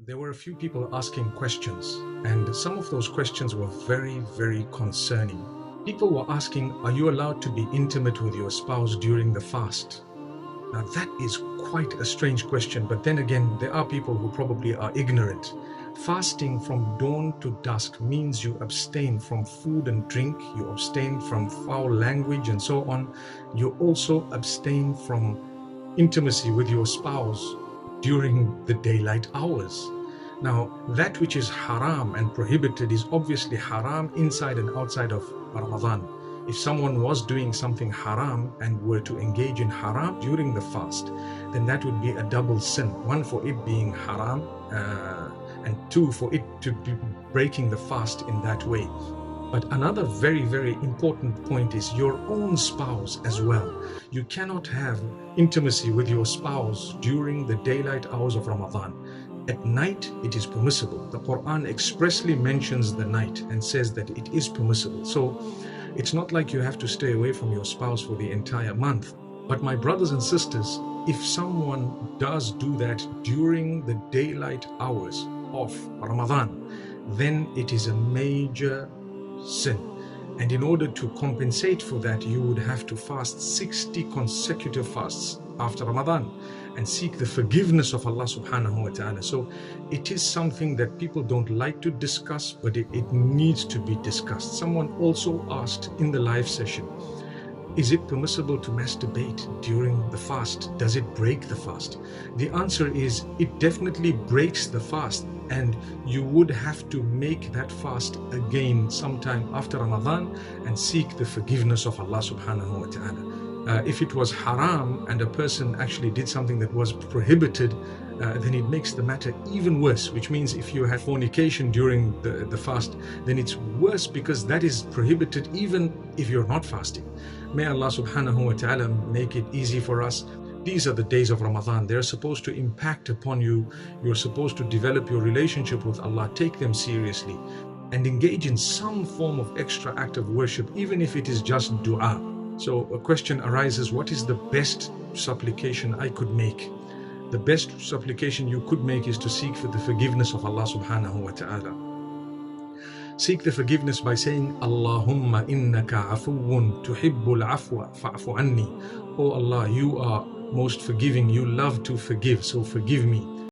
There were a few people asking questions, and some of those questions were very, very concerning. People were asking, are you allowed to be intimate with your spouse during the fast? Now, that is quite a strange question, but then again, there are people who probably are ignorant. Fasting from dawn to dusk means you abstain from food and drink, you abstain from foul language and so on. You also abstain from intimacy with your spouse during the daylight hours. Now, that which is haram and prohibited is obviously haram inside and outside of Ramadan. If someone was doing something haram and were to engage in haram during the fast, then that would be a double sin. One, for it being haram, and two, for it to be breaking the fast in that way. But another very, very important point is your own spouse as well. You cannot have intimacy with your spouse during the daylight hours of Ramadan. At night, it is permissible. The Quran expressly mentions the night and says that it is permissible. So it's not like you have to stay away from your spouse for the entire month. But my brothers and sisters, if someone does do that during the daylight hours of Ramadan, then it is a major sin. And in order to compensate for that, you would have to fast 60 consecutive fasts after Ramadan and seek the forgiveness of Allah subhanahu wa ta'ala. So it is something that people don't like to discuss, but it needs to be discussed. Someone also asked in the live session, is it permissible to masturbate during the fast? Does it break the fast? The answer is it definitely breaks the fast, and you would have to make that fast again sometime after Ramadan and seek the forgiveness of Allah subhanahu wa ta'ala. If it was haram and a person actually did something that was prohibited, then it makes the matter even worse, which means if you had fornication during the fast, then it's worse because that is prohibited even if you're not fasting. May Allah subhanahu wa ta'ala make it easy for us. These are the days of Ramadan. They're supposed to impact upon you. You're supposed to develop your relationship with Allah. Take them seriously and engage in some form of extra act of worship, even if it is just dua. So a question arises, what is the best supplication I could make? The best supplication you could make is to seek for the forgiveness of Allah subhanahu wa ta'ala. Seek the forgiveness by saying, Allahumma innaka afuwun tuhibbul afwa fa'fu anni. Oh Allah, you are most forgiving, you love to forgive, so forgive me.